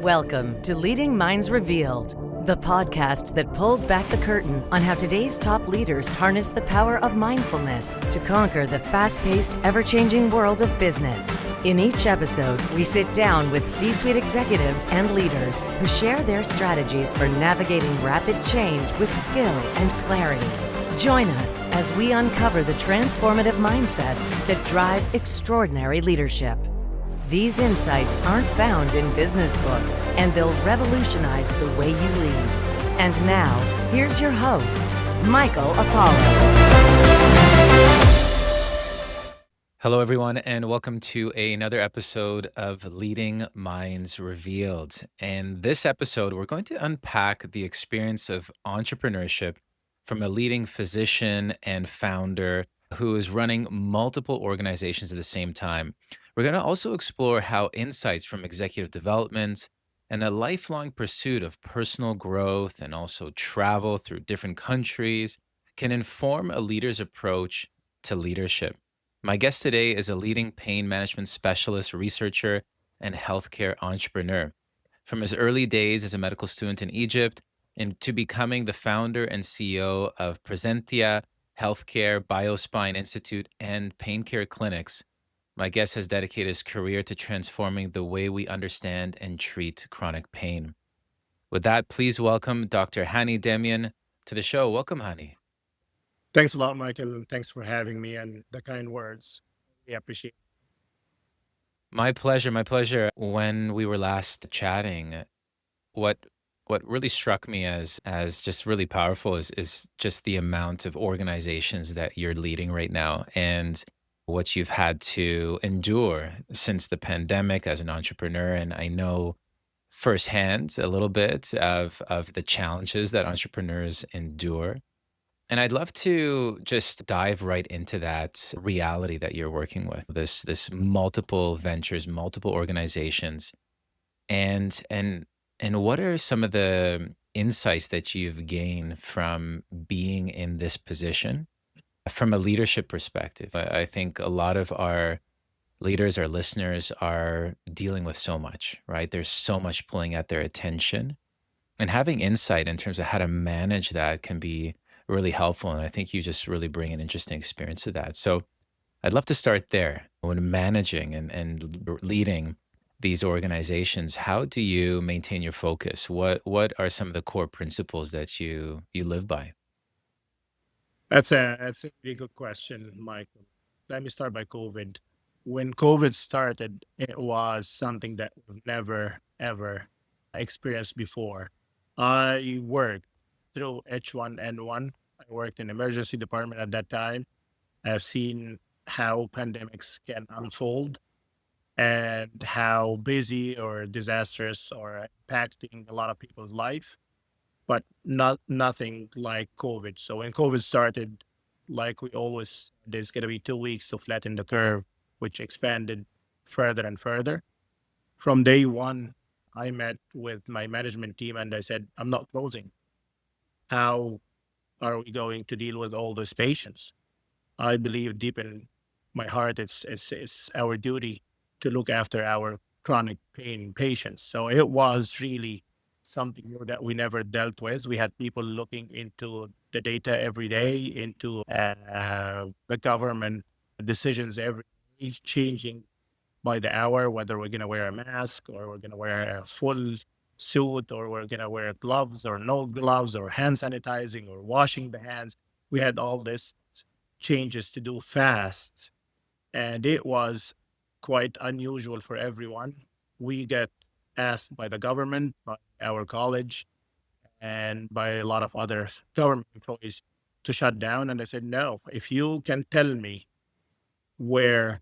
Welcome to Leading Minds Revealed, the podcast that pulls back the curtain on how today's top leaders harness the power of mindfulness to conquer the fast-paced, ever-changing world of business. In each episode, we sit down with C-suite executives and leaders who share their strategies for navigating rapid change with skill and clarity. Join us as we uncover the transformative mindsets that drive extraordinary leadership. These insights aren't found in business books, and they'll revolutionize the way you lead. And now, here's your host, Michael Apollo. Hello, everyone, and welcome to another episode of Leading Minds Revealed. And this episode, we're going to unpack the experience of entrepreneurship from a leading physician and founder who is running multiple organizations at the same time. We're going to also explore how insights from executive development and a lifelong pursuit of personal growth and also travel through different countries can inform a leader's approach to leadership. My guest today is a leading pain management specialist, researcher, and healthcare entrepreneur. From his early days as a medical student in Egypt into becoming the founder and CEO of Presentia Healthcare, BioSpine Institute, and PainCare Clinics, my guest has dedicated his career to transforming the way we understand and treat chronic pain. With that, please welcome Dr. Hany Demian to the show. Welcome, Hany. Thanks a lot, Michael, and thanks for having me and the kind words. We appreciate it. My pleasure. My pleasure. When we were last chatting, what really struck me as just really powerful is just the amount of organizations that you're leading right now and what you've had to endure since the pandemic as an entrepreneur. And I know firsthand a little bit of the challenges that entrepreneurs endure. And I'd love to just dive right into that reality that you're working with, this multiple ventures, multiple organizations. And what are some of the insights that you've gained from being in this position from a leadership perspective? I think a lot of our leaders, our listeners are dealing with so much, right? There's so much pulling at their attention. And having insight in terms of how to manage that can be really helpful. And I think you just really bring an interesting experience to that. So I'd love to start there. When managing and leading these organizations, how do you maintain your focus? What are some of the core principles that you live by? That's a really good question, Michael. Let me start by COVID. When COVID started, it was something that we've never ever experienced before. I worked through H1N1. I worked in emergency department at that time. I've seen how pandemics can unfold and how busy or disastrous or impacting a lot of people's life, but nothing like COVID. So when COVID started, like we always, there's going to be 2 weeks to flatten the curve, which expanded further and further. From day one, I met with my management team and I said, I'm not closing. How are we going to deal with all those patients? I believe deep in my heart, it's our duty to look after our chronic pain patients. So it was really something new that we never dealt with. We had people looking into the data every day, into the government decisions every day, changing by the hour, whether we're going to wear a mask or we're going to wear a full suit or we're going to wear gloves or no gloves or hand sanitizing or washing the hands. We had all this changes to do fast. And it was quite unusual for everyone. We get asked by the government, by our college, and by a lot of other government employees to shut down. And I said, no, if you can tell me where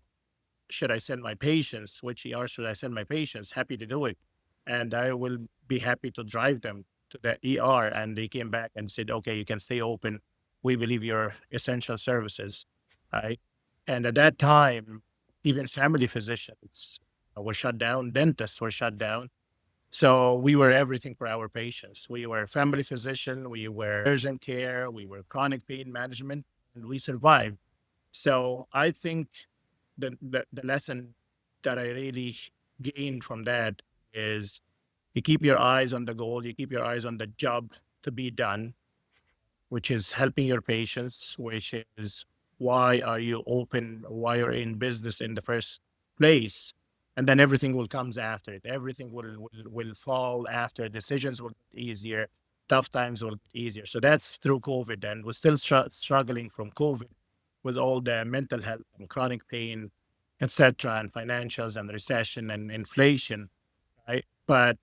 should I send my patients, which ER should I send my patients, happy to do it. And I will be happy to drive them to the ER. And they came back and said, okay, you can stay open. We believe you're essential services, right? And at that time, even family physicians were shut down, dentists were shut down. So we were everything for our patients. We were family physician, we were urgent care, we were chronic pain management, and we survived. So I think the lesson that I really gained from that is You keep your eyes on the goal, you keep your eyes on the job to be done, which is helping your patients, which is why are you open, why you're in business in the first place. And then everything will comes after it. Everything will fall after. Decisions will get easier. Tough times will get easier. So that's through COVID. And we're still struggling from COVID with all the mental health and chronic pain, etc., and financials and recession and inflation, right? But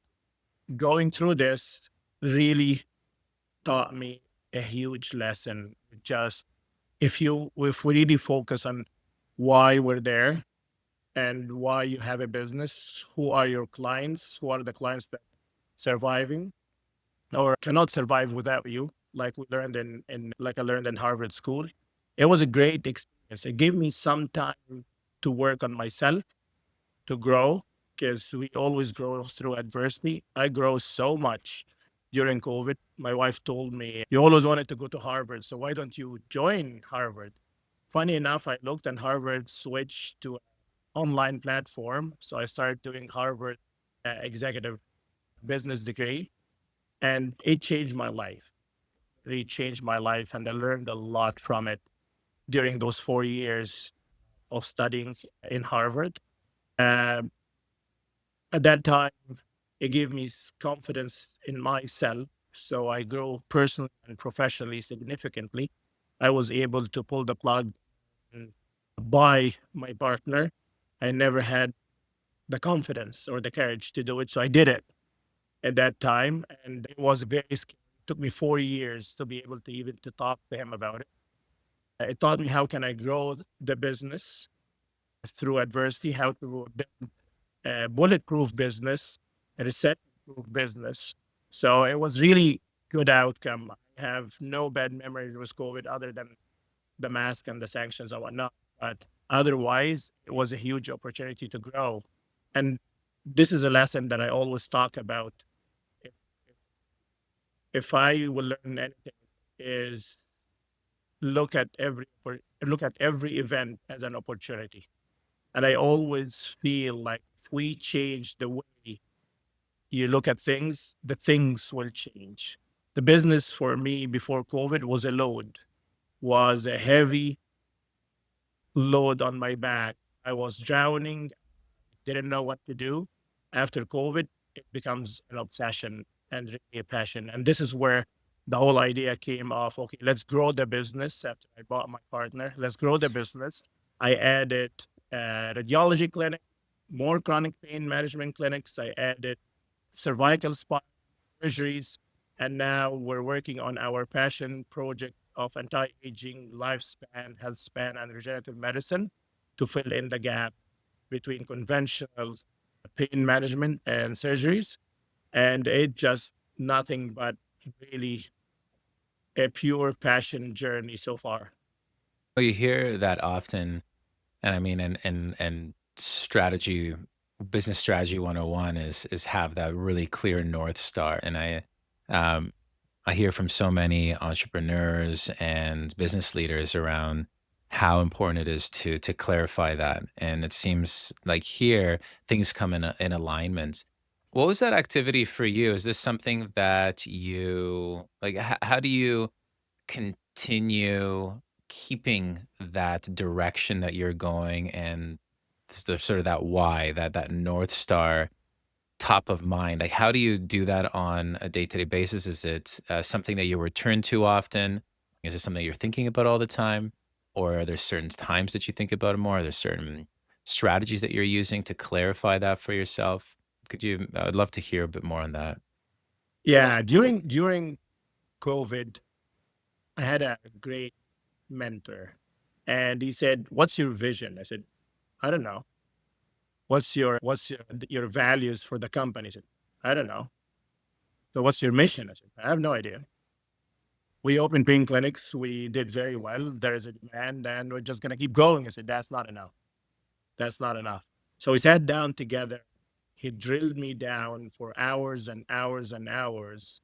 going through this really taught me a huge lesson. Just if we really focus on why we're there and why you have a business, who are your clients, who are the clients that surviving or cannot survive without you, like we learned in like I learned in Harvard School. It was a great experience. It gave me some time to work on myself, to grow, because we always grow through adversity. I grow so much during COVID. My wife told me, "You always wanted to go to Harvard, so why don't you join Harvard?" Funny enough, I looked and Harvard switched to an online platform. So I started doing Harvard executive business degree, and it changed my life. It changed my life, and I learned a lot from it during those 4 years of studying in Harvard. Um, at that time, it gave me confidence in myself. So I grew personally and professionally significantly. I was able to pull the plug and buy my partner. I never had the confidence or the courage to do it. So I did it at that time. And it was very scary. It took me 4 years to be able to even to talk to him about it. It taught me how can I grow the business through adversity, how to build a bulletproof business, a recession-proof business. So it was really good outcome. I have no bad memories with COVID other than the mask and the sanctions and whatnot. But otherwise, it was a huge opportunity to grow. And this is a lesson that I always talk about. If, if I will learn anything, is look at every event as an opportunity. And I always feel like if we change the way you look at things, the things will change. The business for me before COVID was a load, was a heavy load on my back. I was drowning, didn't know what to do. After COVID, it becomes an obsession and really a passion. And this is where the whole idea came of okay, let's grow the business. After I bought my partner, let's grow the business. I added a radiology clinic, more chronic pain management clinics. I added cervical spine surgeries. And now we're working on our passion project of anti-aging, lifespan, health span, and regenerative medicine to fill in the gap between conventional pain management and surgeries. And it just nothing but really a pure passion journey so far. Well, you hear that often, and I mean, and strategy, business strategy 101 is have that really clear North Star. And um, I hear from so many entrepreneurs and business leaders around how important it is to clarify that. And it seems like here things come in alignment. What was that activity for you? Is this something that you like? How do you continue keeping that direction that you're going and sort of that why, that North Star top of mind? Like, how do you do that on a day-to-day basis? Is it something that you return to often? Is it something you're thinking about all the time? Or are there certain times that you think about it more? Are there certain strategies that you're using to clarify that for yourself? I'd love to hear a bit more on that. Yeah, during COVID, I had a great mentor, and he said, "What's your vision?" I said, "I don't know." What's your values for the company? I said, "I don't know." So what's your mission? I said, "I have no idea." We opened pain clinics. We did very well. There is a demand, and we're just gonna keep going. I said, "That's not enough. That's not enough." So we sat down together. He drilled me down for hours and hours and hours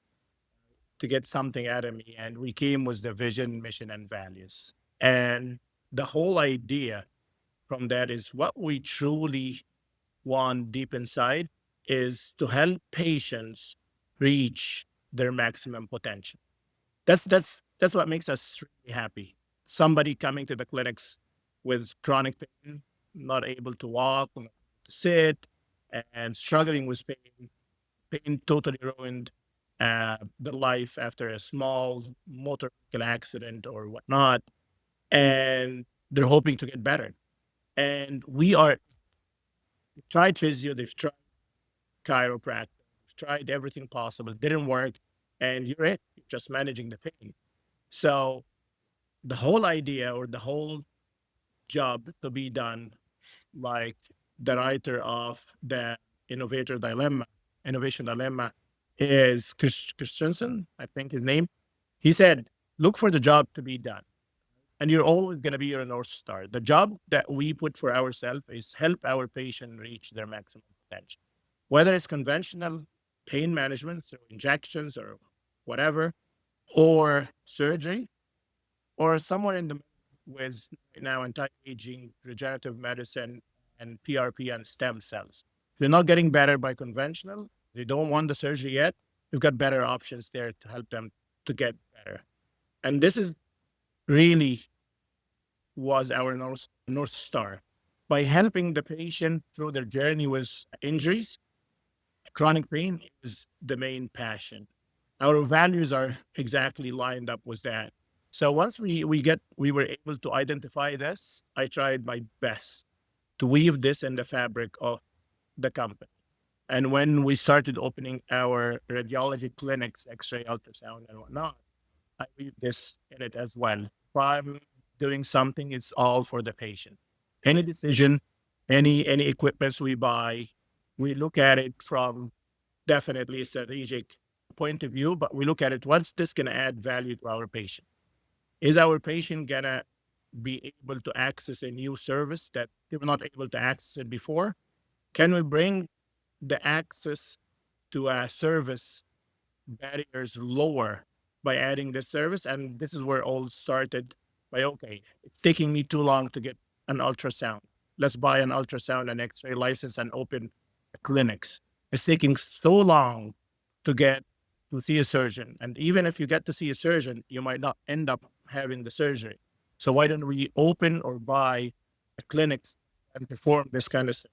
to get something out of me. And we came with the vision, mission, and values. And the whole idea from that is what we truly want deep inside. is to help patients reach their maximum potential. That's what makes us really happy. Somebody coming to the clinics with chronic pain, not able to walk, not able to sit, and struggling with pain. Pain totally ruined their life after a small motor vehicle accident or whatnot, and they're hoping to get better. And we've tried physio, they've tried chiropractic, they've tried everything possible, didn't work, and you're just managing the pain. So the whole idea or the whole job to be done, like the writer of the innovator dilemma, innovation dilemma, is Christensen, I think his name. He said, look for the job to be done. And you're always going to be your North Star. The job that we put for ourselves is help our patient reach their maximum potential. Whether it's conventional pain management, so injections or whatever, or surgery, or somewhere in the middle with right now anti-aging, regenerative medicine, and PRP and stem cells. If they're not getting better by conventional, they don't want the surgery yet, we've got better options there to help them to get better. And this is really was our North Star. By helping the patient through their journey with injuries, chronic pain is the main passion. Our values are exactly lined up with that. So once we were able to identify this, I tried my best to weave this in the fabric of the company. And when we started opening our radiology clinics, X-ray, ultrasound, and whatnot, I weave this in it as well. If I'm doing something, it's all for the patient. Any decision, any equipments we buy, we look at it from definitely a strategic point of view, but we look at it, what's this going to add value to our patient? Is our patient going to be able to access a new service that they were not able to access it before? Can we bring the access to a service barriers lower by adding this service? And this is where all started by, okay, it's taking me too long to get an ultrasound. Let's buy an ultrasound and X-ray license and open clinics. It's taking so long to get to see a surgeon. And even if you get to see a surgeon, you might not end up having the surgery. So why don't we open or buy clinics and perform this kind of stuff?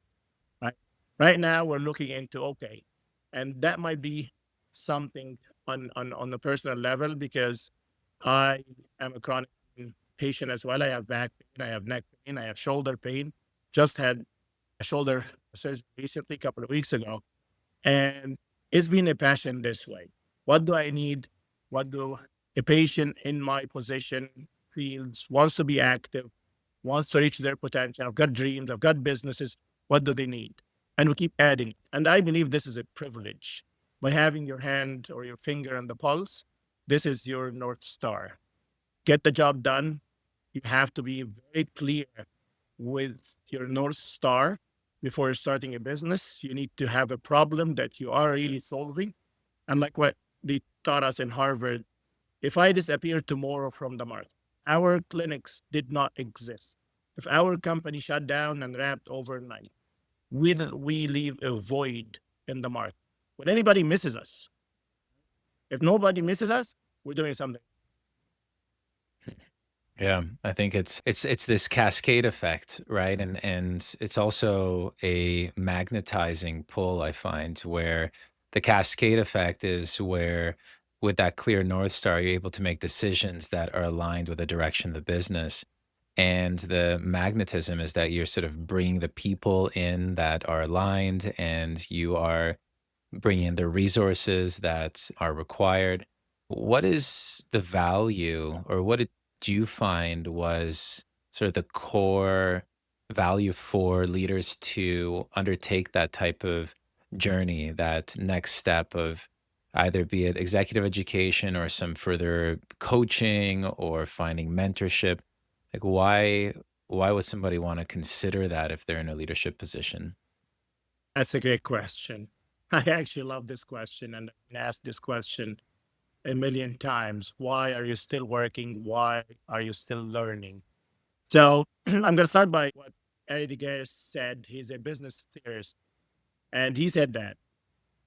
Right. Right now we're looking into, okay, and that might be something on the personal level because I am a chronic pain patient as well. I have back pain, I have neck pain, I have shoulder pain. Just had a shoulder surgery recently, a couple of weeks ago. And it's been a passion this way. What do I need? What do a patient in my position feels, wants to be active, wants to reach their potential? I've got dreams, I've got businesses. What do they need? And we keep adding. And I believe this is a privilege. By having your hand or your finger on the pulse, this is your North Star. Get the job done. You have to be very clear with your North Star before starting a business. You need to have a problem that you are really solving. And like what they taught us in Harvard, if I disappear tomorrow from the market, our clinics did not exist. If our company shut down and wrapped overnight, will we leave a void in the market? When anybody misses us, if nobody misses us, we're doing something. Yeah, I think it's this cascade effect, right? And it's also a magnetizing pull, I find, where the cascade effect is where with that clear North Star, you're able to make decisions that are aligned with the direction of the business. And the magnetism is that you're sort of bringing the people in that are aligned and you are bring in the resources that are required. What is the value, or what did you find was sort of the core value for leaders to undertake that type of journey, that next step of either be it executive education or some further coaching or finding mentorship? Like why would somebody want to consider that if they're in a leadership position? That's a great question. I actually love this question and I've been asked this question a million times. Why are you still working? Why are you still learning? So I'm going to start by what Eddie Guerre said. He's a business theorist. And he said that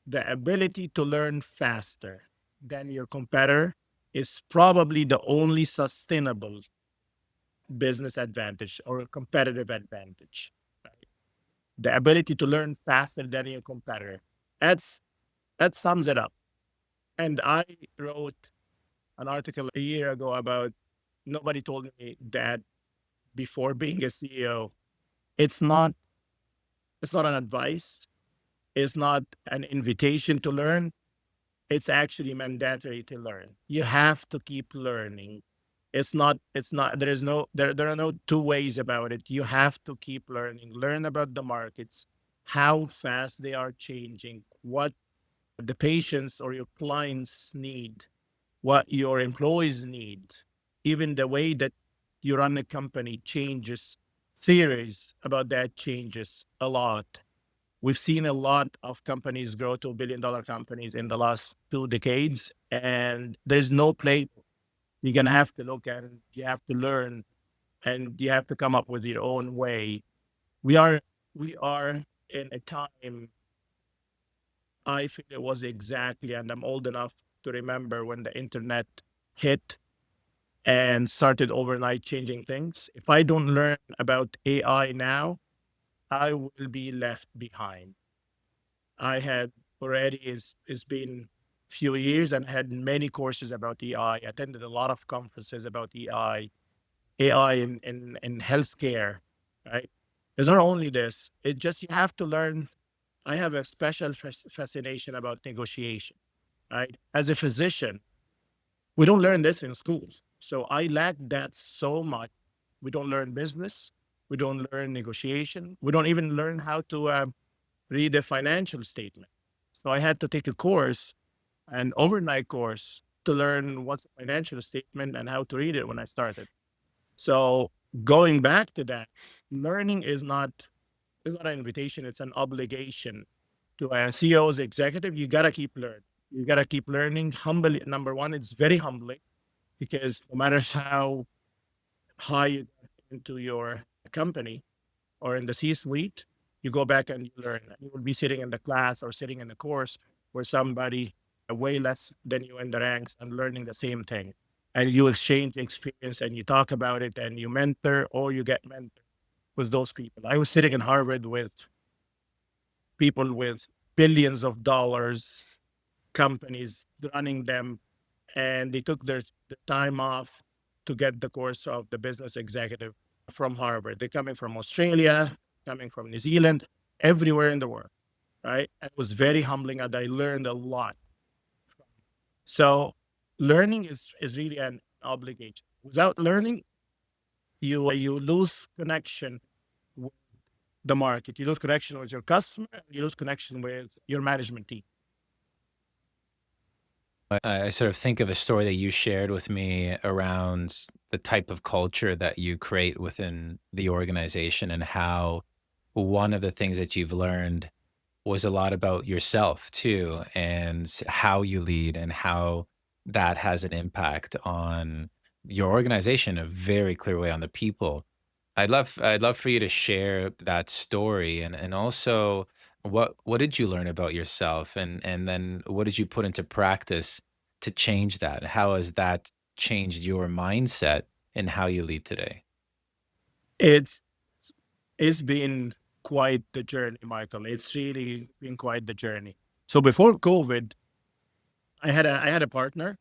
the ability to learn faster than your competitor is probably the only sustainable business advantage or competitive advantage. Right? The ability to learn faster than your competitor. That's that sums it up. And I wrote an article a year ago about nobody told me that before being a CEO. It's not it's not an advice. It's not an invitation to learn. It's actually mandatory to learn. You have to keep learning. It's not there is no there are no two ways about it. You have to keep learning. Learn about the markets, how fast they are changing, what the patients or your clients need, what your employees need. Even the way that you run a company changes. Theories about that changes a lot. We've seen a lot of companies grow to $1 billion companies in the last 2 decades, and there's no playbook. You're gonna have to look at it. You have to learn, and you have to come up with your own way. We are we are in a time. I think it was exactly, and I'm old enough to remember when the internet hit and started overnight changing things. If I don't learn about AI now, I will be left behind. I had already it's been few years and had many courses about AI. Attended a lot of conferences about AI in healthcare, right? It's not only this, it just you have to learn. I have a special fascination about negotiation, right? As a physician, we don't learn this in schools. So I lack that so much. We don't learn business. We don't learn negotiation. We don't even learn how to read a financial statement. So I had to take a course, an overnight course, to learn what's a financial statement and how to read it when I started. So going back to that, learning is not an invitation, it's an obligation. To a CEO's executive, you gotta keep learning. You gotta keep learning. Humble number one, it's very humbling because no matter how high you get into your company, or in the C-suite, you go back and you learn. You will be sitting in the class or sitting in the course where somebody way less than you in the ranks and learning the same thing. And you exchange experience and you talk about it and you mentor or you get mentored with those people. I was sitting in Harvard with people with billions of dollars, companies running them, and they took their time off to get the course of the business executive from Harvard. They're coming from Australia, coming from New Zealand, everywhere in the world, right? It was very humbling, and I learned a lot. So, learning is really an obligation. Without learning, you lose connection with the market. You lose connection with your customer. And you lose connection with your management team. I sort of think of a story that you shared with me around the type of culture that you create within the organization and how one of the things that you've learned was a lot about yourself too, and how you lead and how that has an impact on your organization in a very clear way on the people. I'd love for you to share that story and also what did you learn about yourself and then what did you put into practice to change that? How has that changed your mindset and how you lead today? It's it's been quite the journey, Michael. It's really been quite the journey. So before COVID, I had a partner,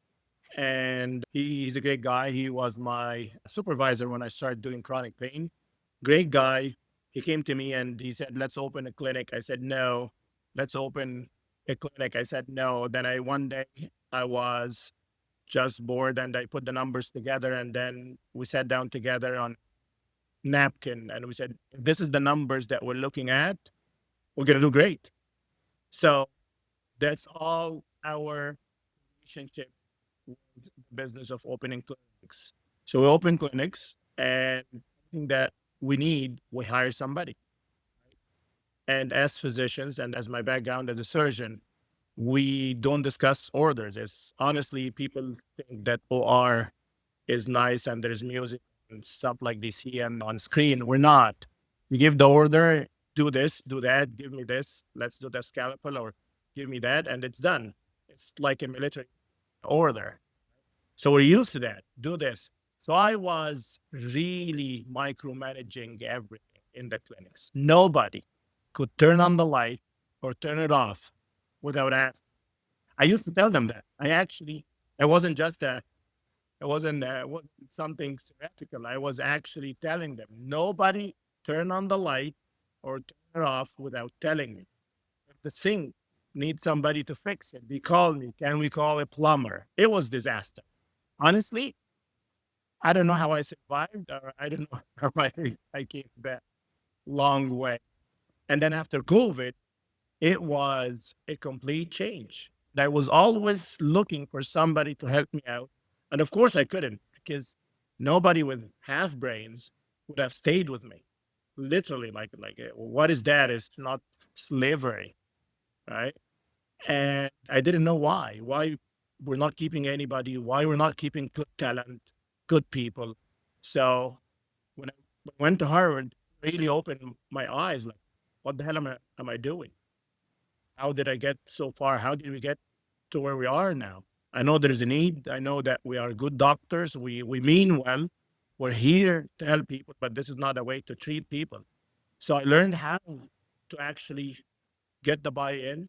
and he's a great guy. He was my supervisor when I started doing chronic pain. Great guy. He came to me and he said, "Let's open a clinic." I said, "No." "Let's open a clinic." I said, "No." Then I one day I was just bored and I put the numbers together, and then we sat down together on napkin and we said, "This is the numbers that we're looking at. We're gonna do great." So that's all our relationship with the business of opening clinics. So we open clinics, and anything that we need, we hire somebody. And as physicians, and as my background as a surgeon, we don't discuss orders. It's honestly, people think that OR is nice and there's music and stuff like they see on screen. We're not. You give the order, do this, do that, give me this, let's do the scalpel, or give me that, and it's done. It's like a military order. So we're used to that. Do this. So I was really micromanaging everything in the clinics. Nobody could turn on the light or turn it off without asking. I used to tell them that. It wasn't just a, wasn't something theoretical. I was actually telling them, nobody turn on the light or turn it off without telling me. If the sink needs somebody to fix it, they call me. Can we call a plumber? It was disaster. Honestly, I don't know how I survived, or I don't know how I came that long way. And then after COVID, it was a complete change. I was always looking for somebody to help me out. And of course, I couldn't because nobody with half brains would have stayed with me. Literally, what is that? It's not slavery, right? And I didn't know why. Why we're not keeping anybody, why we're not keeping good talent, good people. So when I went to Harvard, it really opened my eyes like, what the hell am I doing? How did I get so far? How did we get to where we are now? I know there's a need. I know that we are good doctors. We mean well. We're here to help people, but this is not a way to treat people. So I learned how to actually get the buy-in.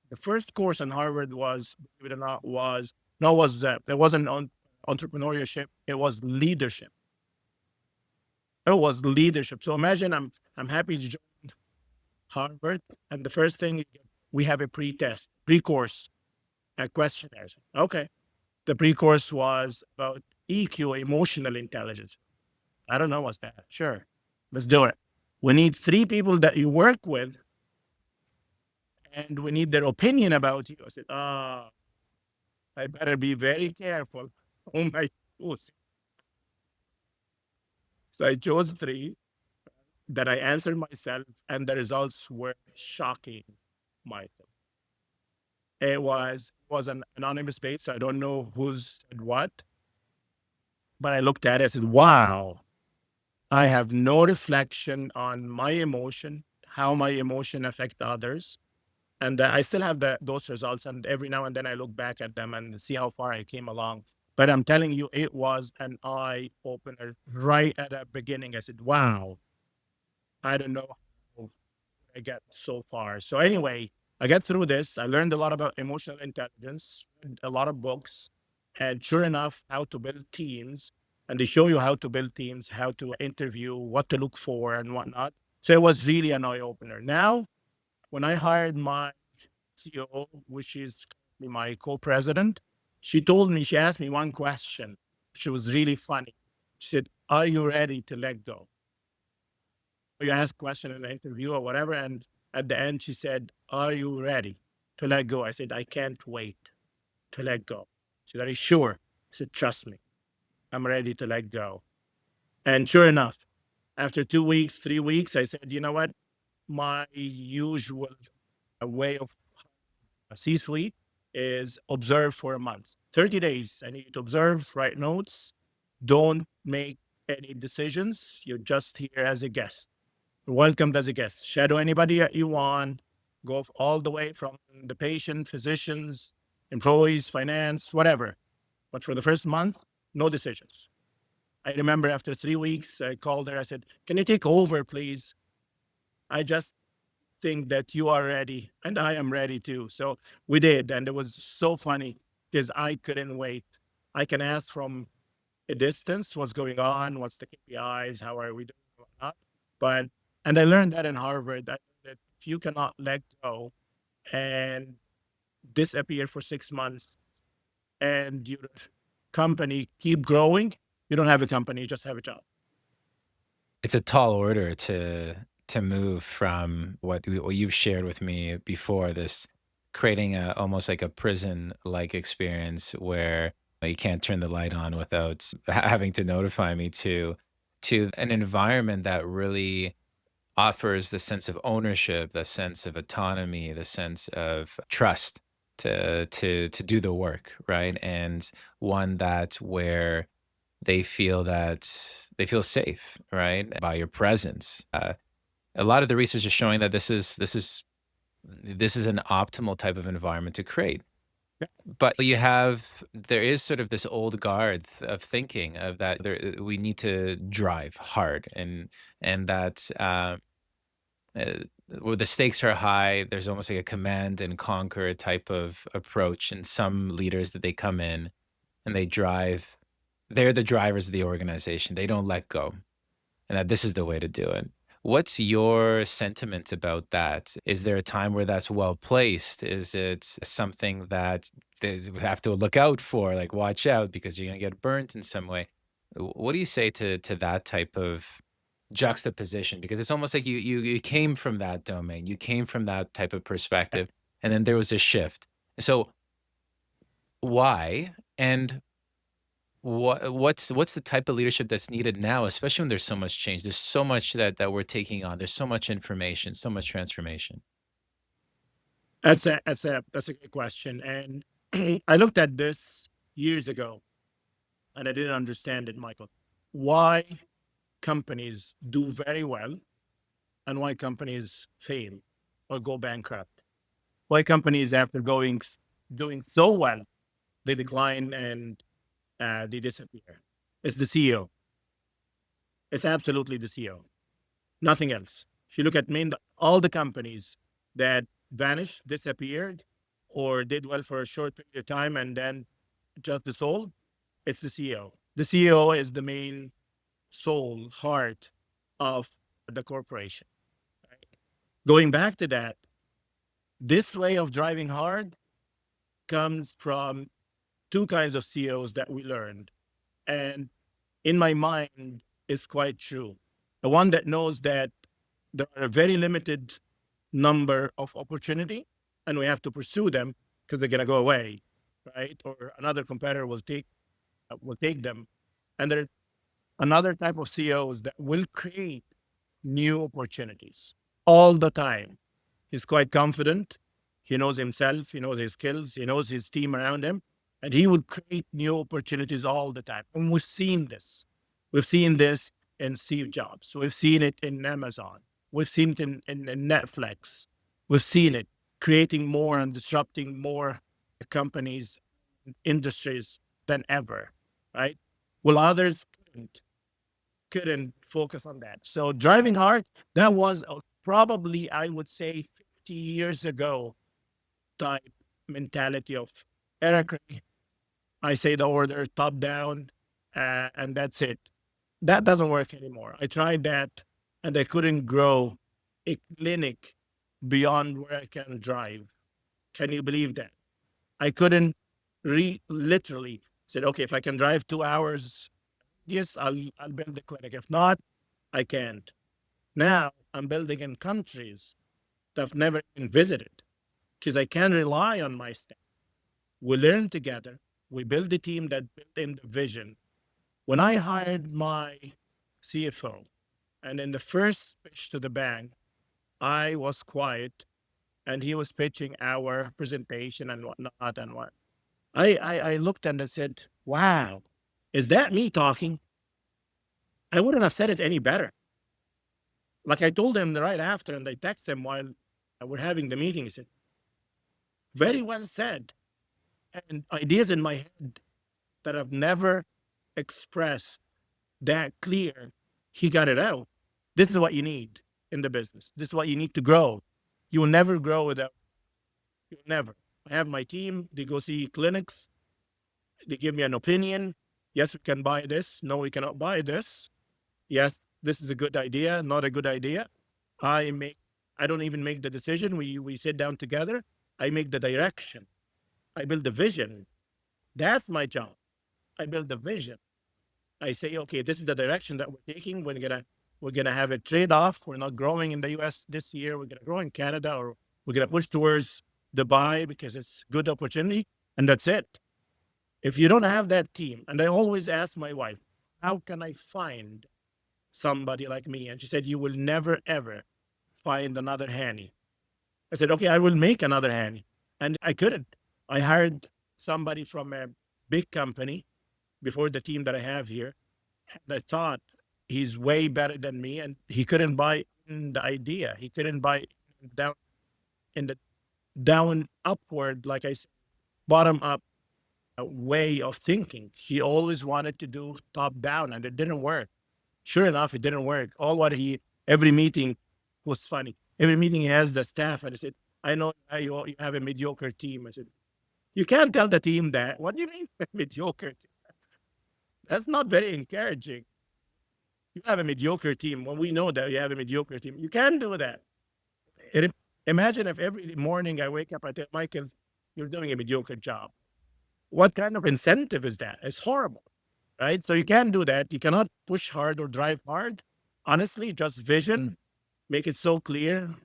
The first course in Harvard was, believe it or not, was no was it wasn't on entrepreneurship. It was leadership. It was leadership. So imagine I'm happy to join Harvard, and the first thing we have a pre-test, pre-course questionnaires. Okay, the pre-course was about EQ, emotional intelligence. I don't know what's that. Sure, let's do it. We need three people that you work with, and we need their opinion about you. I said, I better be very careful. Oh my goose. So I chose three that I answered myself, and the results were shocking, Michael. It was an anonymous base, so I don't know who said what, but I looked at it and said, wow, I have no reflection on my emotion, how my emotion affect others. And I still have those results. And every now and then I look back at them and see how far I came along. But I'm telling you, it was an eye opener right at the beginning. I said, wow, I don't know how I got so far. So anyway, I got through this. I learned a lot about emotional intelligence, read a lot of books, and sure enough, how to build teams. And they show you how to build teams, how to interview, what to look for, and whatnot. So it was really an eye opener. Now, when I hired my CEO, which is currently my co-president, she asked me one question. She was really funny. She said, are you ready to let go? You ask question in an interview or whatever, and at the end she said, are you ready to let go? I said, I can't wait to let go. She said, are you sure? I said, trust me, I'm ready to let go. And sure enough, after 2 weeks, 3 weeks, I said, you know what? My usual way of C-suite is observe for a month. 30 days. I need you to observe, write notes. Don't make any decisions. You're just here as a guest. You're welcomed as a guest. Shadow anybody that you want. Go all the way from the patient, physicians, employees, finance, whatever. But for the first month, no decisions. I remember after 3 weeks, I called her. I said, can you take over, please? I just think that you are ready and I am ready too. So we did. And it was so funny because I couldn't wait. I can ask from a distance what's going on, what's the KPIs, how are we doing, whatnot. But, and I learned that in Harvard that if you cannot let go and disappear for 6 months and your company keep growing, you don't have a company, you just have a job. It's a tall order to move from what you've shared with me before, this creating a almost like a prison-like experience where you can't turn the light on without having to notify me, to an environment that really offers the sense of ownership, the sense of autonomy, the sense of trust to do the work, right? And one that where they feel safe, right, by your presence. A lot of the research is showing that this is this is an optimal type of environment to create. Yeah. But there is sort of this old guard of thinking of that we need to drive hard, and that uh, where the stakes are high, there's almost like a command and conquer type of approach. And some leaders that they come in and they drive, they're the drivers of the organization. They don't let go, and that this is the way to do it. What's your sentiment about that? Is there a time where that's well placed? Is it something that they have to look out for, like watch out because you're going to get burnt in some way? What do you say to that type of juxtaposition? Because it's almost like you came from that domain, you came from that type of perspective, and then there was a shift. So why? And what's the type of leadership that's needed now, especially when there's so much change? There's so much that we're taking on. There's so much information, so much transformation. That's a good question. And I looked at this years ago and I didn't understand it, Michael. Why companies do very well and why companies fail or go bankrupt. Why companies, after doing so well, they decline and they disappear. It's the CEO. It's absolutely the CEO. Nothing else. If you look at all the companies that vanished, disappeared, or did well for a short period of time and then just dissolved, it's the CEO. The CEO is the main soul, heart of the corporation. Going back to that, this way of driving hard comes from two kinds of CEOs that we learned. And in my mind, it's quite true. The one that knows that there are a very limited number of opportunity and we have to pursue them because they're going to go away, right? Or another competitor will take them. And there's another type of CEOs that will create new opportunities all the time. He's quite confident. He knows himself. He knows his skills. He knows his team around him. And he will create new opportunities all the time. And we've seen this. We've seen this in Steve Jobs. We've seen it in Amazon. We've seen it in Netflix. We've seen it creating more and disrupting more companies, industries than ever, right? Well, others couldn't focus on that. So driving hard, that was probably, I would say, 50 years ago type mentality of Eric. I say the order top down, and that's it. That doesn't work anymore. I tried that, and I couldn't grow a clinic beyond where I can drive. Can you believe that? I couldn't literally said, okay, if I can drive 2 hours, yes, I'll build the clinic. If not, I can't. Now I'm building in countries that I've never even visited because I can rely on my staff. We learn together. We build a team that built in the vision. When I hired my CFO, and in the first pitch to the bank, I was quiet and he was pitching our presentation and whatnot and what. I looked and I said, wow, is that me talking? I wouldn't have said it any better. Like I told him right after, and I texted him while we're having the meeting. He said, very well said. And ideas in my head that I've never expressed that clear, he got it out. This is what you need in the business. This is what you need to grow. You will never grow without, you'll never. I have my team, they go see clinics, they give me an opinion. Yes, we can buy this. No, we cannot buy this. Yes, this is a good idea, not a good idea. I don't even make the decision. We sit down together. I make the direction. I build the vision. That's my job. I build the vision. I say, okay, this is the direction that we're taking. We're gonna have a trade-off. We're not growing in the US this year. We're gonna grow in Canada, or we're gonna push towards Dubai because it's good opportunity. And that's it. If you don't have that team, and I always ask my wife, how can I find somebody like me? And she said, you will never, ever find another Hany. I said, okay, I will make another Hany. And I couldn't. I hired somebody from a big company before the team that I have here. And I thought he's way better than me, and he couldn't buy the idea. He couldn't buy down in the down upward, like I said, bottom up way of thinking. He always wanted to do top down, and it didn't work. Sure enough, it didn't work. Every meeting was funny. Every meeting he has the staff, and I said, I know you have a mediocre team. I said, you can't tell the team that. What do you mean mediocre? That's not very encouraging. You have a mediocre team. When we know that you have a mediocre team, you can't do that. It, Imagine if every morning I wake up, I tell Michael, you're doing a mediocre job. What kind of incentive is that? It's horrible, right? So you can't do that. You cannot push hard or drive hard. Honestly, just vision, make it so clear,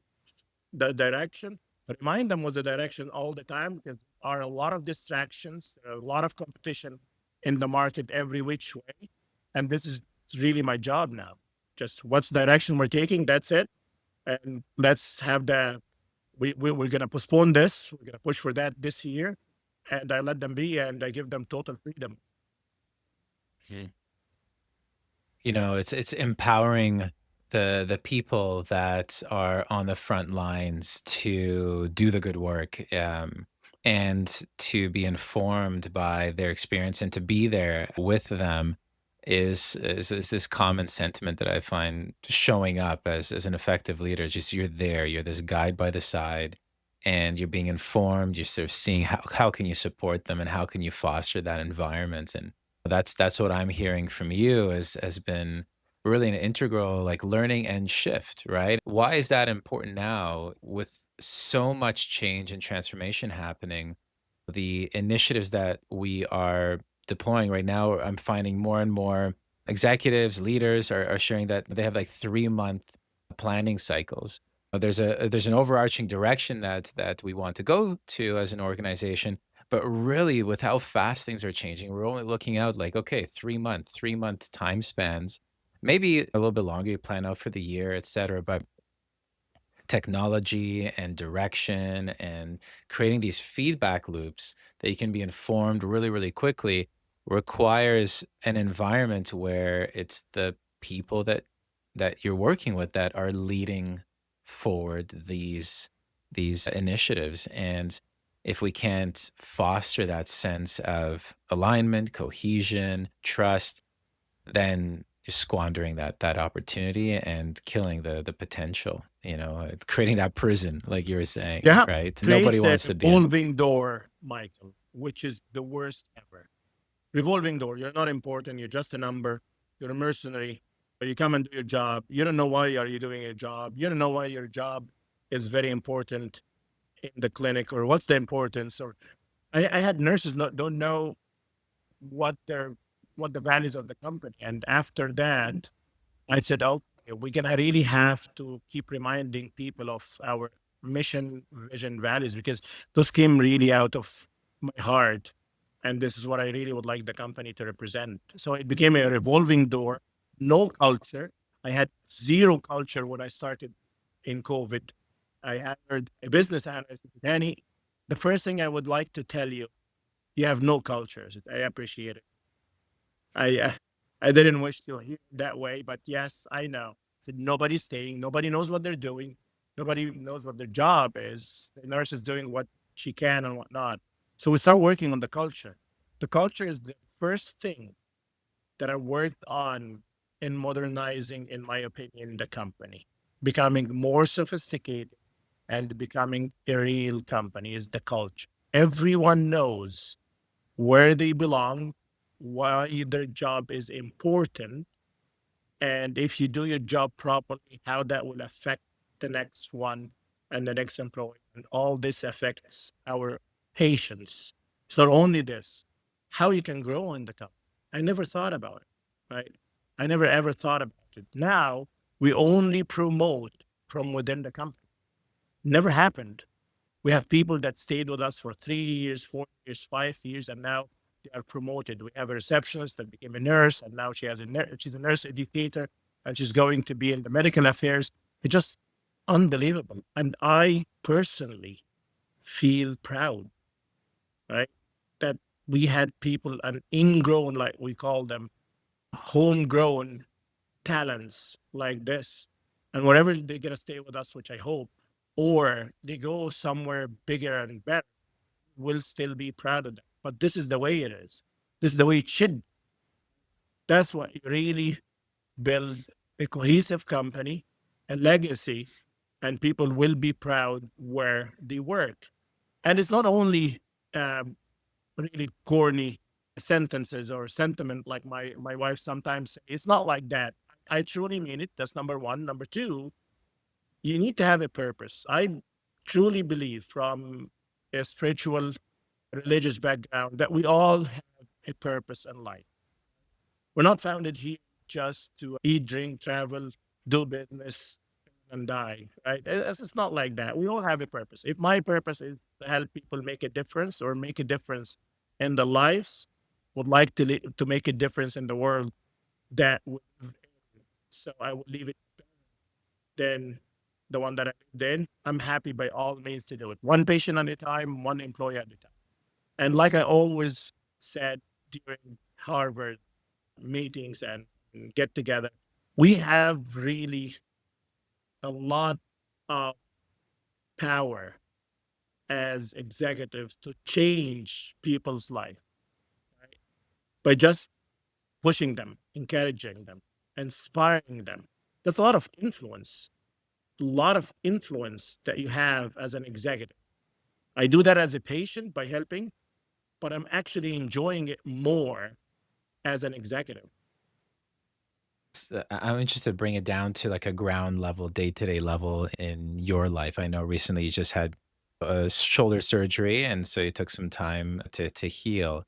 the direction. Remind them of the direction all the time because there are a lot of distractions, there are a lot of competition in the market every which way. And this is really my job now. Just what's direction we're taking, that's it. And let's have we're going to postpone this. We're going to push for that this year. And I let them be and I give them total freedom. It's empowering the people that are on the front lines to do the good work, and to be informed by their experience and to be there with them is this common sentiment that I find showing up as an effective leader. Just you're there, you're this guide by the side, and you're being informed. You're sort of seeing how can you support them and how can you foster that environment. And that's what I'm hearing from you has been really an integral like learning and shift, right? Why is that important now with so much change and transformation happening? The initiatives that we are deploying right now, I'm finding more and more executives, leaders are sharing that they have like 3-month planning cycles. There's an overarching direction that we want to go to as an organization, but really, with how fast things are changing, we're only looking out like, okay, 3-month time spans, maybe a little bit longer. You plan out for the year, et cetera. But technology and direction and creating these feedback loops that you can be informed really, really quickly requires an environment where it's the people that you're working with that are leading forward these initiatives. And if we can't foster that sense of alignment, cohesion, trust, then you're squandering that opportunity and killing the potential, creating that prison, like you were saying, Yeah. right? Nobody Creates a wants to be in. revolving door, Michael, which is the worst ever. Revolving door. You're not important. You're just a number. You're a mercenary. But you come and do your job. You don't know why are you doing your job. You don't know why your job is very important in the clinic or what's the importance. Or I had nurses don't know what their what the values of the company. And after that, I said, okay, we're gonna really have to keep reminding people of our mission, vision, values, because those came really out of my heart. And this is what I really would like the company to represent. So it became a revolving door, no culture. I had zero culture when I started in COVID. I hired a business analyst, Hany. The first thing I would like to tell you, you have no culture. I said, I appreciate it. I I didn't wish to hear it that way, but yes, I know. Said nobody's staying. Nobody knows what they're doing. Nobody knows what their job is. The nurse is doing what she can and whatnot. So we start working on the culture. The culture is the first thing that I worked on in modernizing, in my opinion, the company, becoming more sophisticated and becoming a real company is the culture. Everyone knows where they belong, why their job is important, and if you do your job properly, how that will affect the next one and the next employee. And all this affects our patients. It's not only this, how you can grow in the company. I never thought about it, right? I never ever thought about it. Now we only promote from within the company. Never happened. We have people that stayed with us for 3 years, 4 years, 5 years, and now they are promoted. We have a receptionist that became a nurse, and now she's a nurse educator, and she's going to be in the medical affairs. It's just unbelievable. And I personally feel proud, right? That we had people, an ingrown, like we call them, homegrown talents like this. And wherever they're going to stay with us, which I hope, or they go somewhere bigger and better, we'll still be proud of them. But this is the way it is. This is the way it should be. That's what you really build a cohesive company, a legacy, and people will be proud where they work. And it's not only um, really corny sentences or sentiment like my wife sometimes say. It's not like that. I truly mean it. That's number one. Number two, you need to have a purpose. I truly believe from a spiritual, religious background that we all have a purpose in life. We're not founded here just to eat, drink, travel, do business, and die, right? It's not like that. We all have a purpose. If my purpose is to help people make a difference or make a difference in their lives, would like to to make a difference in the world that we live in. So I would leave it then the one that I lived in. I'm happy by all means to do it. One patient at a time, one employee at a time. And like I always said during Harvard meetings and get together, we have really a lot of power as executives to change people's life, right? By just pushing them, encouraging them, inspiring them. There's a lot of influence that you have as an executive. I do that as a patient by helping, but I'm actually enjoying it more as an executive. I'm interested to bring it down to like a ground level, day-to-day level in your life. I know recently you just had a shoulder surgery, and so it took some time to heal.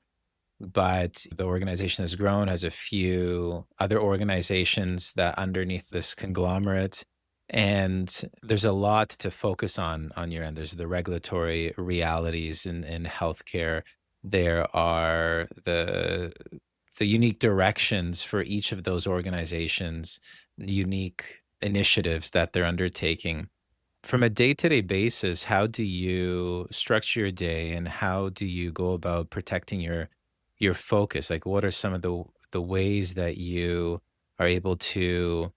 But the organization has grown, has a few other organizations that underneath this conglomerate. And there's a lot to focus on your end. There's the regulatory realities in healthcare. There are the unique directions for each of those organizations, unique initiatives that they're undertaking. From a day-to-day basis, how do you structure your day and how do you go about protecting your focus? Like what are some of the ways that you are able to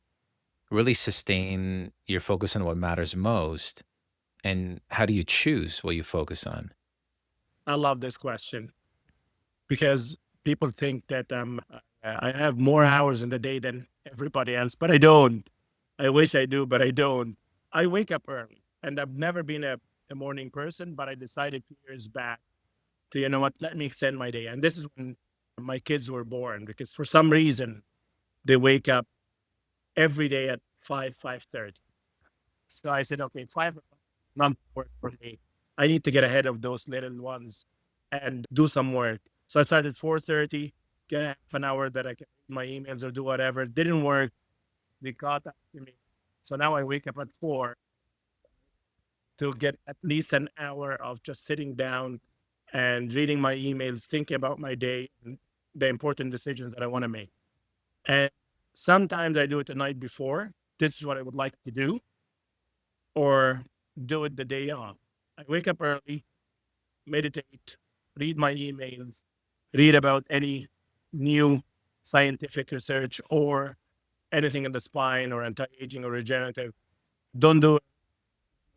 really sustain your focus on what matters most? And how do you choose what you focus on? I love this question because people think that I have more hours in the day than everybody else, but I don't. I wish I do, but I don't. I wake up early, and I've never been a morning person, but I decided 2 years back to, you know what, let me extend my day. And this is when my kids were born because for some reason they wake up every day at 5:30. So I said, okay, 5 o'clock not work for me. I need to get ahead of those little ones and do some work. So I started 4:30, get half an hour that I can read my emails or do whatever. Didn't work. They caught up to me. So now I wake up at 4 to get at least an hour of just sitting down and reading my emails, thinking about my day and the important decisions that I want to make. And sometimes I do it the night before. This is what I would like to do, or do it the day off. I wake up early, meditate, read my emails, read about any new scientific research or anything in the spine or anti-aging or regenerative. Don't do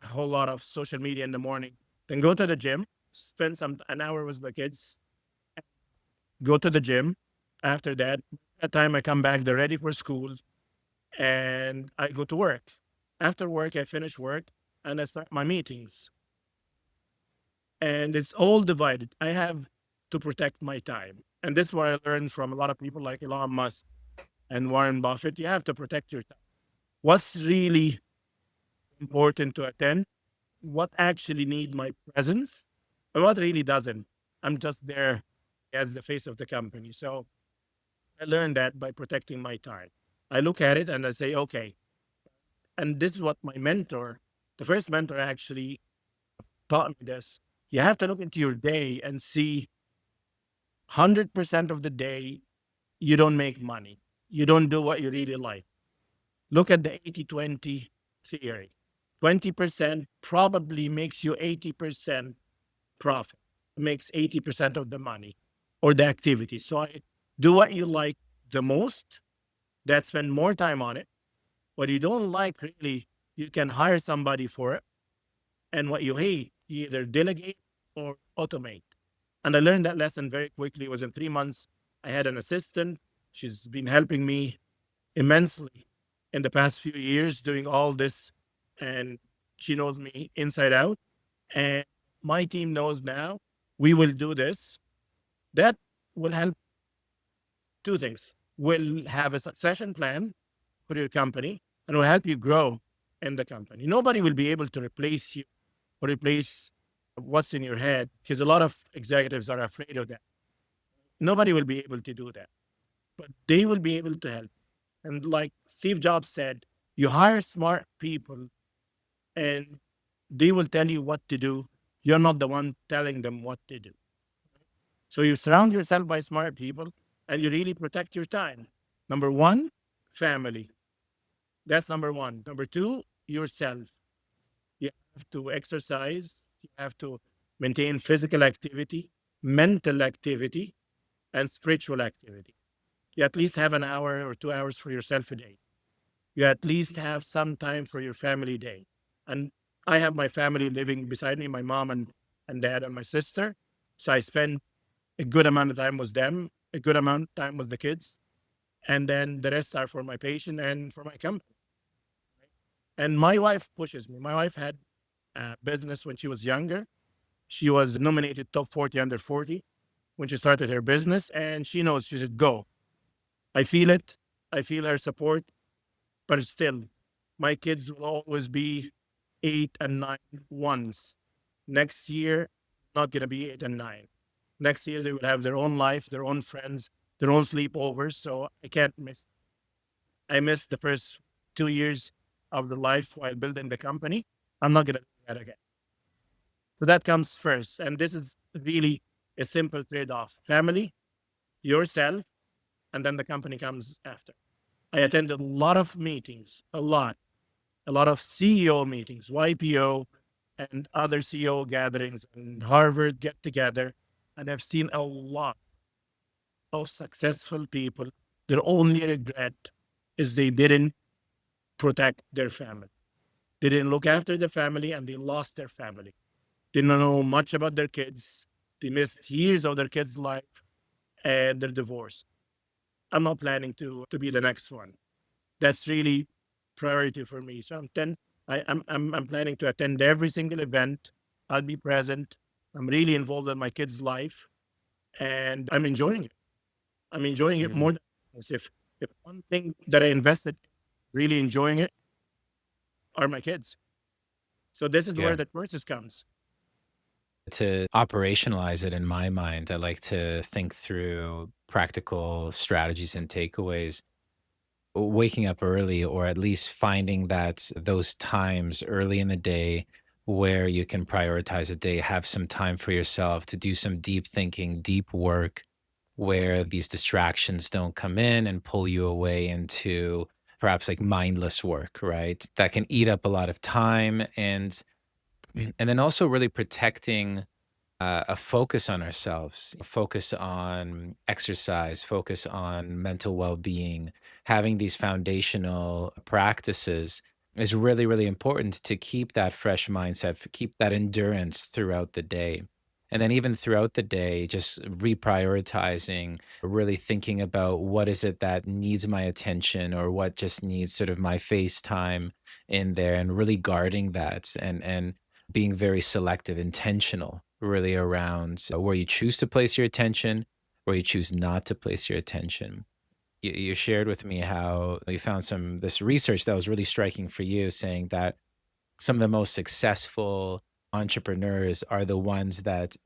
a whole lot of social media in the morning. Then go to the gym, spend an hour with the kids, go to the gym. After that, that time I come back, they're ready for school, and I go to work. After work, I finish work and I start my meetings. And it's all divided. I have to protect my time. And this is what I learned from a lot of people like Elon Musk and Warren Buffett. You have to protect your time. What's really important to attend? What actually need my presence? And what really doesn't? I'm just there as the face of the company. So I learned that by protecting my time. I look at it and I say, okay. And this is what my mentor, the first mentor actually taught me this. You have to look into your day and see 100% of the day you don't make money. You don't do what you really like. Look at the 80-20 theory. 20% probably makes you 80% profit, makes 80% of the money or the activity. So I do what you like the most, that spend more time on it. What you don't like, really, you can hire somebody for it And what you hate, you either delegate or automate. And I learned that lesson very quickly. It was in 3 months. I had an assistant. She's been helping me immensely in the past few years doing all this. And she knows me inside out. And my team knows now we will do this. That will help two things. We'll have a succession plan for your company and will help you grow in the company. Nobody will be able to replace you or replace what's in your head because a lot of executives are afraid of that. Nobody will be able to do that, but they will be able to help. And like Steve Jobs said, you hire smart people and they will tell you what to do. You're not the one telling them what to do. So you surround yourself by smart people and you really protect your time. Number one, family. That's number one. Number two, yourself. You have to exercise, you have to maintain physical activity, mental activity, and spiritual activity. You at least have an hour or 2 hours for yourself a day. You at least have some time for your family day. And I have my family living beside me, my mom and dad and my sister. So I spend a good amount of time with them, a good amount of time with the kids. And then the rest are for my patient and for my company. And my wife pushes me. My wife had business when she was younger. She was nominated top 40 under 40 when she started her business, and she knows she said, go. I feel it. I feel her support, but still, my kids will always be 8 and 9 once. Next year, not going to be 8 and 9. Next year, they will have their own life, their own friends, their own sleepovers. So I can't miss. I missed the first 2 years of the life while building the company. I'm not going to do that again. So that comes first. And this is really a simple trade off family, yourself, and then the company comes after. I attended a lot of meetings, a lot of CEO meetings, YPO, and other CEO gatherings, and Harvard get together. And I've seen a lot of successful people. Their only regret is they didn't protect their family. They didn't look after the family and they lost their family. They don't know much about their kids. They missed years of their kids' life and they're divorced. I'm not planning to be the next one. That's really priority for me. So I'm planning to attend every single event. I'll be present. I'm really involved in my kids' life and I'm enjoying it. I'm enjoying it Mhm. more than if one thing that I invested really enjoying it are my kids. So this is where Yeah. the process comes. To operationalize it in my mind, I like to think through practical strategies and takeaways. Waking up early, or at least finding that those times early in the day where you can prioritize a day, have some time for yourself to do some deep thinking, deep work, where these distractions don't come in and pull you away into perhaps like mindless work, right? That can eat up a lot of time, and then also really protecting a focus on ourselves, focus on exercise, focus on mental well being. Having these foundational practices is really, really important to keep that fresh mindset, keep that endurance throughout the day. And then, even throughout the day, just reprioritizing, really thinking about what is it that needs my attention or what just needs sort of my face time in there, and really guarding that, and being very selective, intentional, really around where you choose to place your attention, where you choose not to place your attention. You shared with me how you found this research that was really striking for you, saying that some of the most successful entrepreneurs are the ones that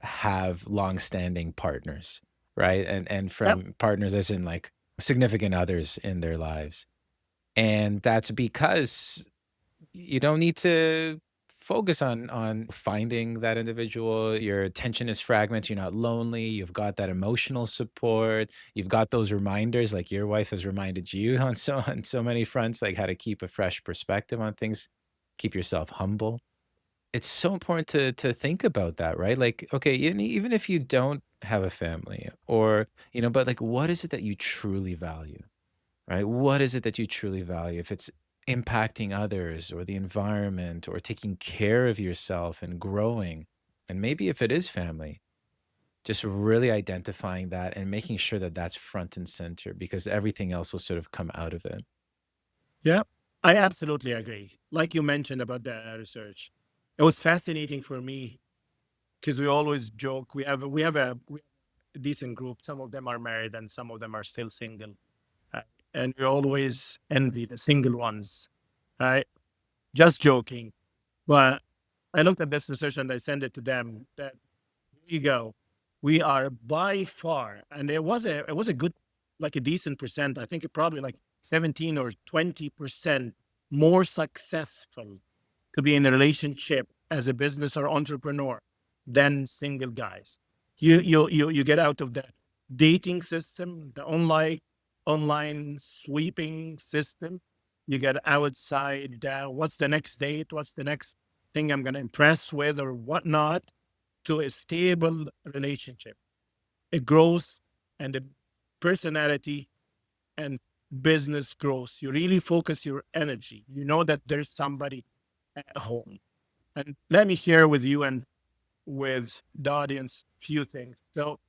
have long-standing partners, right? And Yep. from partners as in like significant others in their lives. And that's because you don't need to focus on finding that individual. Your attention is fragmented. You're not lonely. You've got that emotional support. You've got those reminders, like your wife has reminded you on so many fronts, like how to keep a fresh perspective on things, keep yourself humble. It's so important to think about that, right? Like, okay, even if you don't have a family, or but like, what is it that you truly value, right? What is it that you truly value? If it's impacting others or the environment or taking care of yourself and growing. And maybe if it is family, just really identifying that and making sure that that's front and center because everything else will sort of come out of it. Yeah, I absolutely agree. Like you mentioned about the research, it was fascinating for me because we always joke. We have a decent group. Some of them are married, and some of them are still single. Right? And we always envy the single ones. Right? Just joking. But I looked at this research and I sent it to them. That here you go. We are by far, and it was a good, like a decent percent. I think it probably like 17 or 20% more successful to be in a relationship as a business or entrepreneur than single guys. You get out of that dating system, the online sweeping system. You get outside. What's the next date? What's the next thing I'm going to impress with or whatnot? To a stable relationship, a growth, and a personality and business growth. You really focus your energy. You know that there's somebody at home. And let me share with you and with the audience few things. So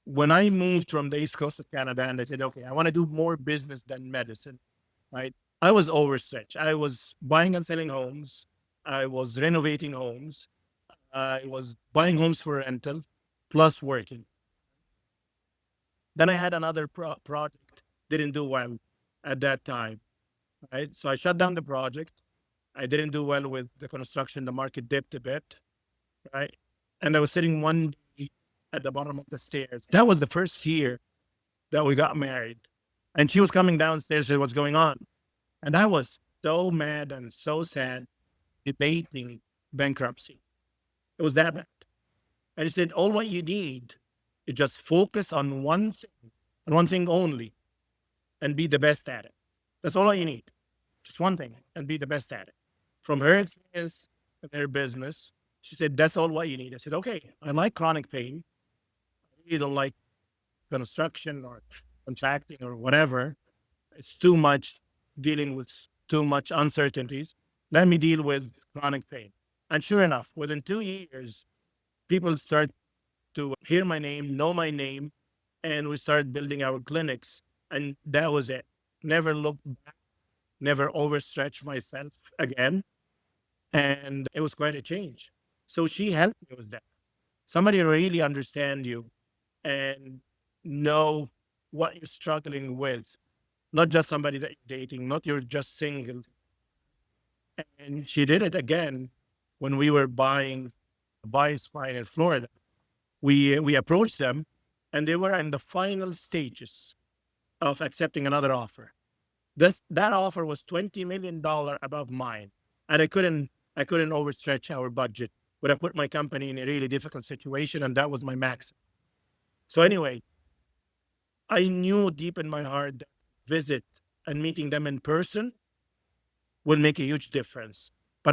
when I moved from the East Coast of Canada and I said, okay, I want to do more business than medicine, right? I was overstretched. I was buying and selling homes. I was renovating homes. I was buying homes for rental plus working. Then I had another project, didn't do well at that time, right? So I shut down the project. I didn't do well with the construction. The market dipped a bit, right? And I was sitting one day at the bottom of the stairs. That was the first year that we got married. And she was coming downstairs, said, what's going on? And I was so mad and so sad, debating bankruptcy. It was that bad. And he said, all what you need is just focus on one thing, and one thing only, and be the best at it. That's all you need. Just one thing and be the best at it. From her experience and her business, she said, that's all what you need. I said, okay, I like chronic pain. I really don't like construction or contracting or whatever. It's too much dealing with too much uncertainties. Let me deal with chronic pain. And sure enough, within 2 years, people start to hear my name, know my name, and we started building our clinics. And that was it. Never looked back, never overstretched myself again. And it was quite a change. So she helped me with that. Somebody really understand you and know what you're struggling with, not just somebody that you're dating, not you're just single. And she did it again when we were buying BioSpine in Florida. We approached them, and they were in the final stages of accepting another offer. That offer was $20 million above mine, and I couldn't overstretch our budget. But I put my company in a really difficult situation, and that was my max. So anyway, I knew deep in my heart that visit and meeting them in person will make a huge difference. But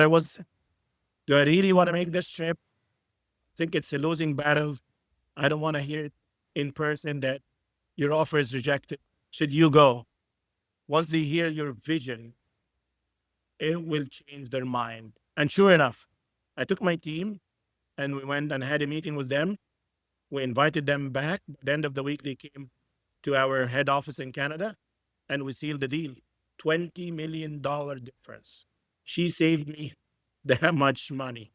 do I really want to make this trip? I think it's a losing battle. I don't want to hear it in person that your offer is rejected. Should you go? Once they hear your vision, it will change their mind. And sure enough, I took my team and we went and had a meeting with them. We invited them back. At the end of the week, they came to our head office in Canada and we sealed the deal. $20 million difference. She saved me that much money.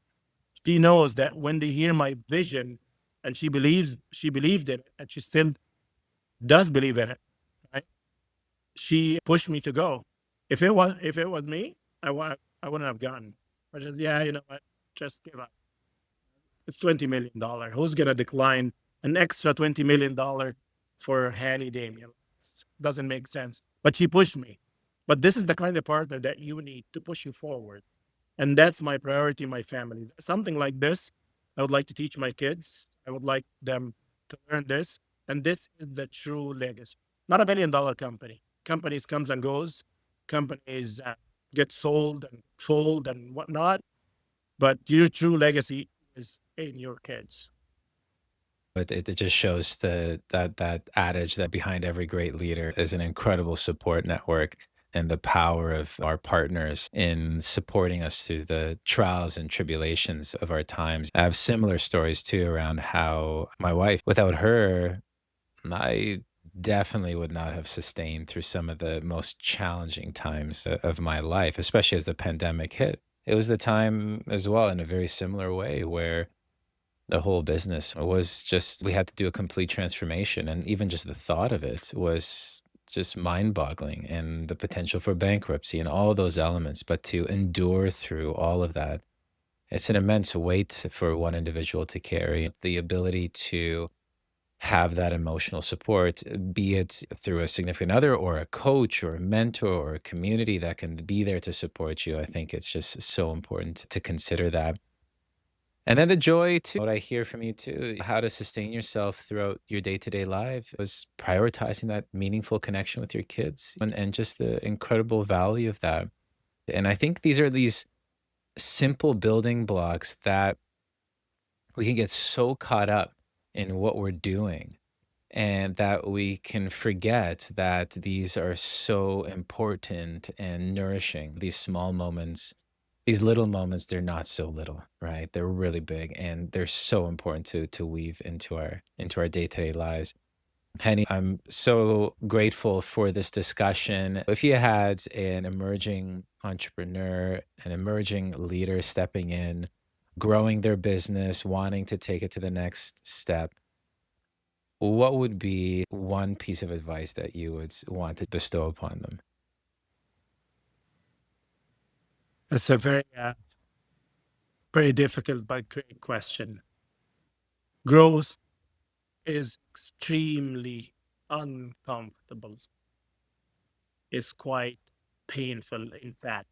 She knows that when they hear my vision, and she believed in it, and she still does believe in it, right? She pushed me to go. If it was me, I wouldn't have gone. I just, yeah, you know what? Just give up. It's $20 million. Who's gonna decline an extra $20 million for Hany Demian? Doesn't make sense. But she pushed me. But this is the kind of partner that you need to push you forward. And that's my priority, my family. Something like this, I would like to teach my kids. I would like them to learn this. And this is the true legacy. Not $1 billion company. Companies comes and goes. Companies get sold and fold and whatnot. But your true legacy is in your kids. It just shows that adage that behind every great leader is an incredible support network. and the power of our partners in supporting us through the trials and tribulations of our times. I have similar stories too around how my wife, without her, I definitely would not have sustained through some of the most challenging times of my life, especially as the pandemic hit. It was the time as well, in a very similar way, where the whole business was just, we had to do a complete transformation. And even just the thought of it was just mind boggling, and the potential for bankruptcy and all those elements. But to endure through all of that, it's an immense weight for one individual to carry. The ability to have that emotional support, be it through a significant other or a coach or a mentor or a community that can be there to support you. I think it's just so important to consider that. And then the joy too, what I hear from you too, how to sustain yourself throughout your day-to-day life was prioritizing that meaningful connection with your kids, and just the incredible value of that. And I think these are these simple building blocks that we can get so caught up in what we're doing, and that we can forget that these are so important and nourishing. These small moments, these little moments, they're not so little, right? They're really big, and they're so important to weave into our day-to-day lives. Penny, I'm so grateful for this discussion. If you had an emerging entrepreneur, an emerging leader stepping in, growing their business, wanting to take it to the next step, what would be one piece of advice that you would want to bestow upon them? That's a very difficult but great question. Growth is extremely uncomfortable. It's quite painful, in fact,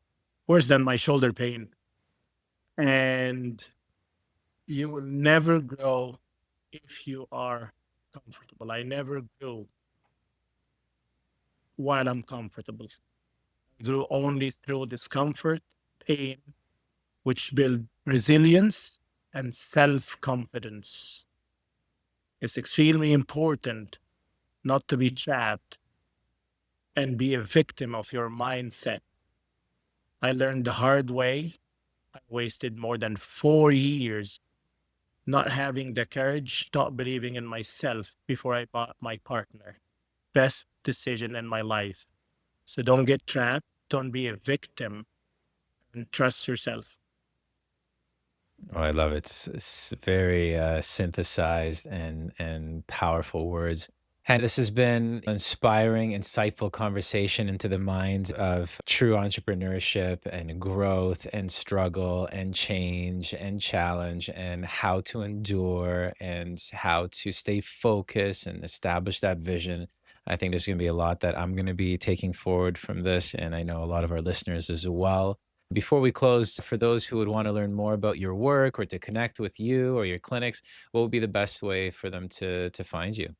worse than my shoulder pain. And you will never grow if you are comfortable. I never grew while I'm comfortable. I grew only through discomfort, pain, which build resilience and self-confidence. It's extremely important not to be trapped and be a victim of your mindset. I learned the hard way. I wasted more than 4 years not having the courage, not believing in myself before I bought my partner. Best decision in my life. So don't get trapped, don't be a victim, and trust yourself. Oh, I love it. It's very synthesized and powerful words. And this has been inspiring, insightful conversation into the minds of true entrepreneurship and growth and struggle and change and challenge, and how to endure and how to stay focused and establish that vision. I think there's going to be a lot that I'm going to be taking forward from this, and I know a lot of our listeners as well. Before we close, for those who would want to learn more about your work or to connect with you or your clinics, what would be the best way for them to find you?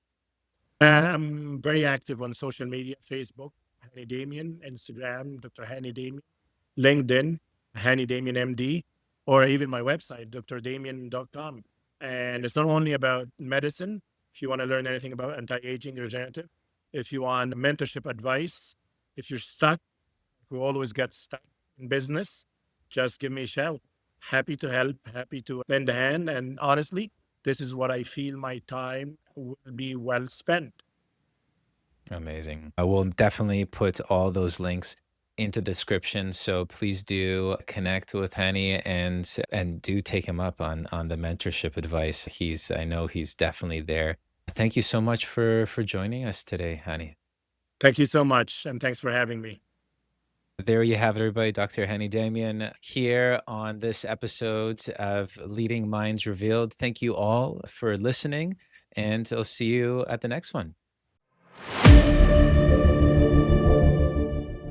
I'm very active on social media, Facebook, Hany Demian, Instagram, Dr. Hany Demian, LinkedIn, Hany Demian MD, or even my website, drdamian.com. And it's not only about medicine. If you want to learn anything about anti-aging, regenerative, if you want mentorship advice, if you're stuck, who always get stuck in business, just give me a shout. Happy to help, happy to lend a hand. And honestly, this is what I feel my time will be well spent. Amazing. I will definitely put all those links into description. So please do connect with Hany, and do take him up on the mentorship advice. I know he's definitely there. Thank you so much for joining us today, Hany. Thank you so much. And thanks for having me. There you have it, everybody. Dr. Hany Demian here on this episode of Leading Minds Revealed. Thank you all for listening, and I'll see you at the next one.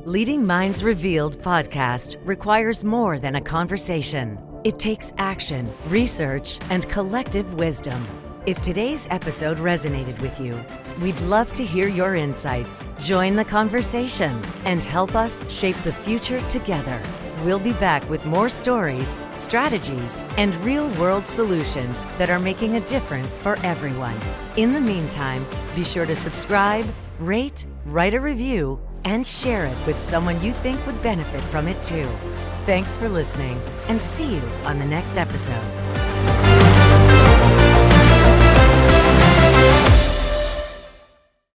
Leading Minds Revealed podcast requires more than a conversation. It takes action, research, and collective wisdom. If today's episode resonated with you, we'd love to hear your insights. Join the conversation and help us shape the future together. We'll be back with more stories, strategies, and real-world solutions that are making a difference for everyone. In the meantime, be sure to subscribe, rate, write a review, and share it with someone you think would benefit from it too. Thanks for listening, and see you on the next episode.